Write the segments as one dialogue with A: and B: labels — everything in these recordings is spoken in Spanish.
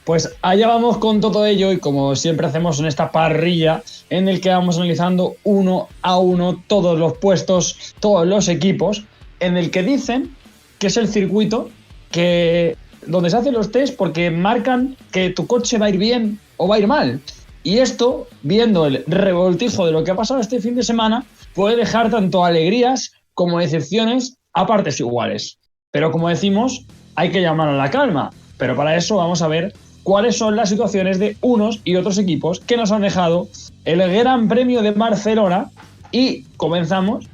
A: Pues allá vamos con todo ello y como siempre hacemos en esta parrilla en el que vamos analizando uno a uno todos los puestos, todos los equipos, en el que dicen que es el circuito donde se hacen los test porque marcan que tu coche va a ir bien o va a ir mal. Y esto, viendo el revoltijo de lo que ha pasado este fin de semana, puede dejar tanto alegrías como decepciones a partes iguales. Pero como decimos, hay que llamar a la calma. Pero para eso vamos a ver cuáles son las situaciones de unos y otros equipos que nos han dejado el Gran Premio de Barcelona. Y comenzamos,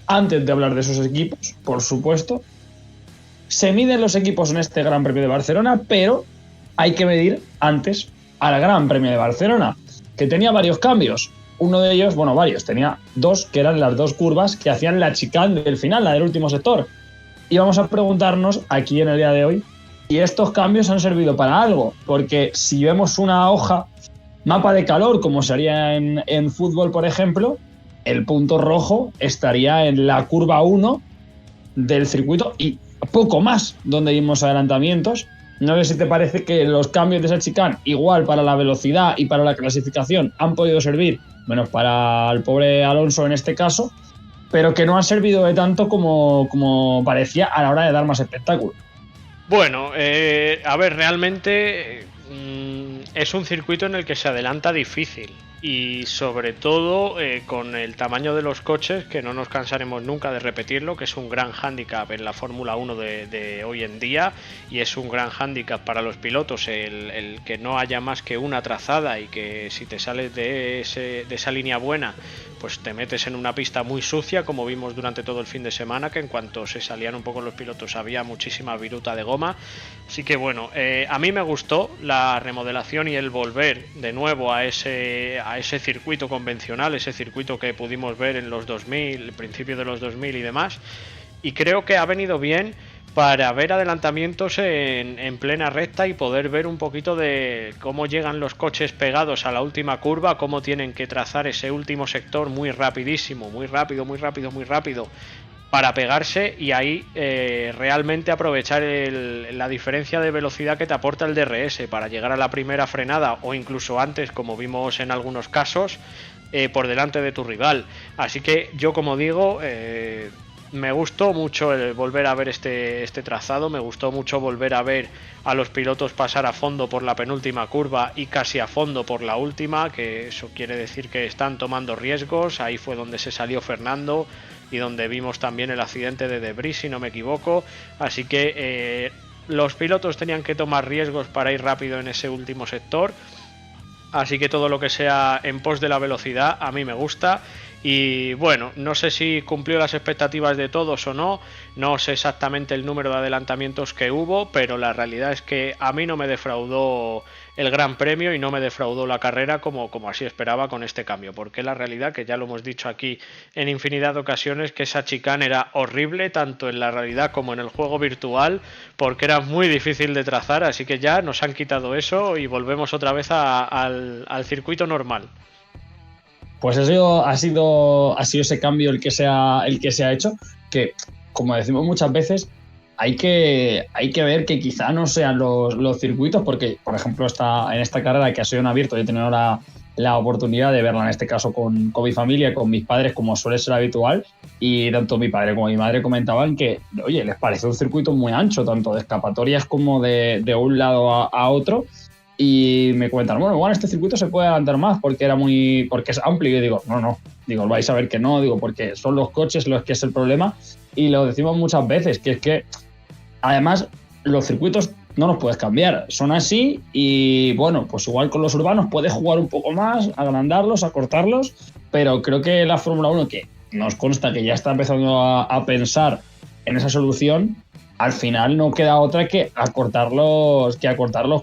A: antes de hablar de esos equipos, por supuesto, se miden los equipos en este Gran Premio de Barcelona, pero hay que medir antes al Gran Premio de Barcelona, que tenía varios cambios. Uno de ellos, bueno, varios, tenía dos, que eran las dos curvas que hacían la chicane del final, la del último sector. Y vamos a preguntarnos aquí en el día de hoy si estos cambios han servido para algo, porque si vemos una hoja, mapa de calor, como se haría en fútbol, por ejemplo, el punto rojo estaría en la curva 1 del circuito y poco más, donde vimos adelantamientos. No sé si te parece que los cambios de esa chicane, igual para la velocidad y para la clasificación, han podido servir, menos para el pobre Alonso en este caso, pero que no han servido de tanto como parecía a la hora de dar más espectáculo.
B: Bueno, a ver, realmente es un circuito en el que se adelanta difícil y sobre todo con el tamaño de los coches, que no nos cansaremos nunca de repetirlo, que es un gran hándicap en la Fórmula 1 de hoy en día, y es un gran hándicap para los pilotos el que no haya más que una trazada y que si te sales de esa línea buena pues te metes en una pista muy sucia, como vimos durante todo el fin de semana, que en cuanto se salían un poco los pilotos había muchísima viruta de goma. Así que bueno, a mí me gustó la remodelación y el volver de nuevo a ese circuito convencional, ese circuito que pudimos ver en los 2000, el principio de los 2000 y demás, y creo que ha venido bien para ver adelantamientos en plena recta y poder ver un poquito de cómo llegan los coches pegados a la última curva, cómo tienen que trazar ese último sector muy rapidísimo, muy rápido, para pegarse y ahí realmente aprovechar la diferencia de velocidad que te aporta el DRS para llegar a la primera frenada o incluso antes, como vimos en algunos casos, por delante de tu rival. Así que yo, como digo, me gustó mucho el volver a ver este trazado, me gustó mucho volver a ver a los pilotos pasar a fondo por la penúltima curva y casi a fondo por la última, que eso quiere decir que están tomando riesgos. Ahí fue donde se salió Fernando y donde vimos también el accidente de Debris, si no me equivoco. Así que los pilotos tenían que tomar riesgos para ir rápido en ese último sector. Así que todo lo que sea en pos de la velocidad a mí me gusta. Y bueno, no sé si cumplió las expectativas de todos o no, no sé exactamente el número de adelantamientos que hubo, pero la realidad es que a mí no me defraudó el Gran Premio y no me defraudó la carrera como así esperaba con este cambio, porque la realidad, que ya lo hemos dicho aquí en infinidad de ocasiones, que esa chicane era horrible tanto en la realidad como en el juego virtual, porque era muy difícil de trazar. Así que ya nos han quitado eso y volvemos otra vez al circuito normal.
A: Pues ha sido ese cambio el que se ha hecho, que, como decimos muchas veces, hay que ver que quizá no sean los circuitos, porque, por ejemplo, en esta carrera que ha sido en abierto, yo he tenido la oportunidad de verla, en este caso con mi familia, con mis padres, como suele ser habitual, y tanto mi padre como mi madre comentaban que, oye, les parece un circuito muy ancho, tanto de escapatorias como de un lado a otro. Y me comentan, bueno, igual este circuito se puede adelantar más porque es amplio. Y yo digo, no, vais a ver que no, porque son los coches los que es el problema. Y lo decimos muchas veces, que es que además los circuitos no los puedes cambiar, son así. Y bueno, pues igual con los urbanos puedes jugar un poco más, agrandarlos, acortarlos, pero creo que la Fórmula 1, que nos consta que ya está empezando a pensar en esa solución, al final no queda otra que acortar los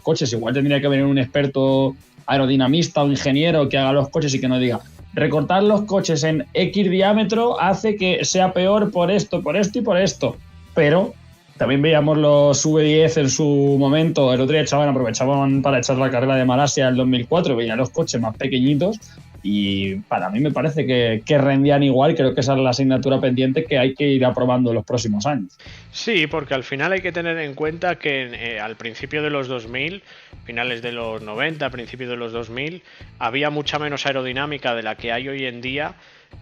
A: coches. Igual tendría que venir un experto aerodinamista o ingeniero que haga los coches y que nos diga, recortar los coches en X diámetro hace que sea peor por esto y por esto. Pero también veíamos los V10 en su momento, el otro día aprovechaban para echar la carrera de Malasia el 2004, veían los coches más pequeñitos y para mí me parece que rendían igual. Creo que esa es la asignatura pendiente que hay que ir aprobando en los próximos años.
B: Sí, porque al final hay que tener en cuenta que al principio de los 2000, finales de los 90, principios de los 2000, había mucha menos aerodinámica de la que hay hoy en día.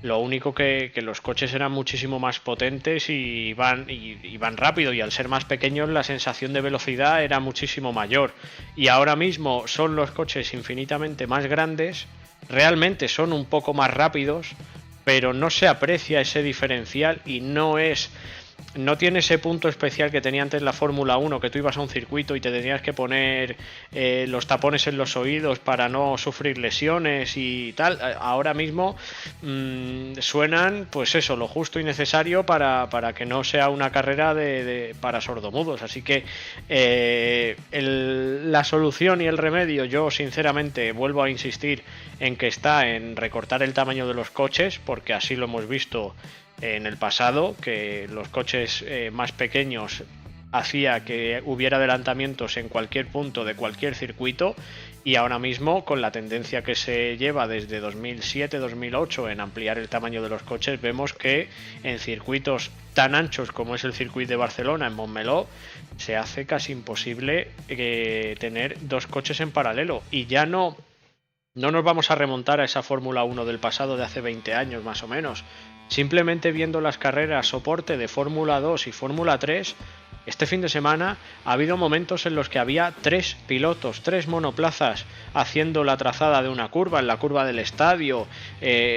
B: Lo único que los coches eran muchísimo más potentes y van rápido, y al ser más pequeños la sensación de velocidad era muchísimo mayor. Y ahora mismo son los coches infinitamente más grandes, realmente son un poco más rápidos, pero no se aprecia ese diferencial y no tiene ese punto especial que tenía antes la Fórmula 1, que tú ibas a un circuito y te tenías que poner los tapones en los oídos para no sufrir lesiones y tal. Ahora mismo suenan, pues eso, lo justo y necesario para que no sea una carrera para sordomudos. Así que la solución y el remedio, yo sinceramente vuelvo a insistir en que está en recortar el tamaño de los coches, porque así lo hemos visto en el pasado, que los coches más pequeños hacía que hubiera adelantamientos en cualquier punto de cualquier circuito, y ahora mismo con la tendencia que se lleva desde 2007-2008 en ampliar el tamaño de los coches, vemos que en circuitos tan anchos como es el circuito de Barcelona, en Montmeló, se hace casi imposible tener dos coches en paralelo. Y ya no nos vamos a remontar a esa Fórmula 1 del pasado de hace 20 años más o menos. Simplemente viendo las carreras soporte de Fórmula 2 y Fórmula 3, este fin de semana ha habido momentos en los que había 3 pilotos, 3 monoplazas haciendo la trazada de una curva, en la curva del estadio,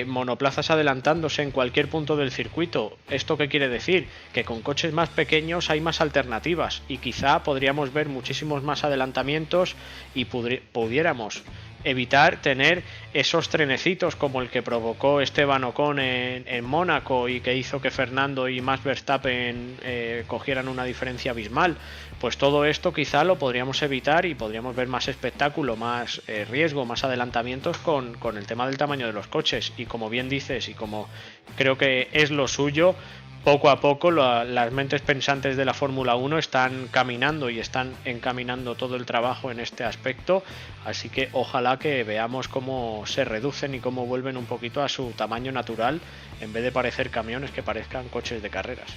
B: monoplazas adelantándose en cualquier punto del circuito. ¿Esto qué quiere decir? Que con coches más pequeños hay más alternativas y quizá podríamos ver muchísimos más adelantamientos y pudiéramos evitar tener esos trenecitos como el que provocó Esteban Ocon en Mónaco y que hizo que Fernando y Max Verstappen cogieran una diferencia abismal. Pues todo esto quizá lo podríamos evitar y podríamos ver más espectáculo, más riesgo, más adelantamientos con el tema del tamaño de los coches. Y como bien dices, y como creo que es lo suyo, poco a poco las mentes pensantes de la Fórmula 1 están caminando y están encaminando todo el trabajo en este aspecto, así que ojalá que veamos cómo se reducen y cómo vuelven un poquito a su tamaño natural, en vez de parecer camiones, que parezcan coches de carreras.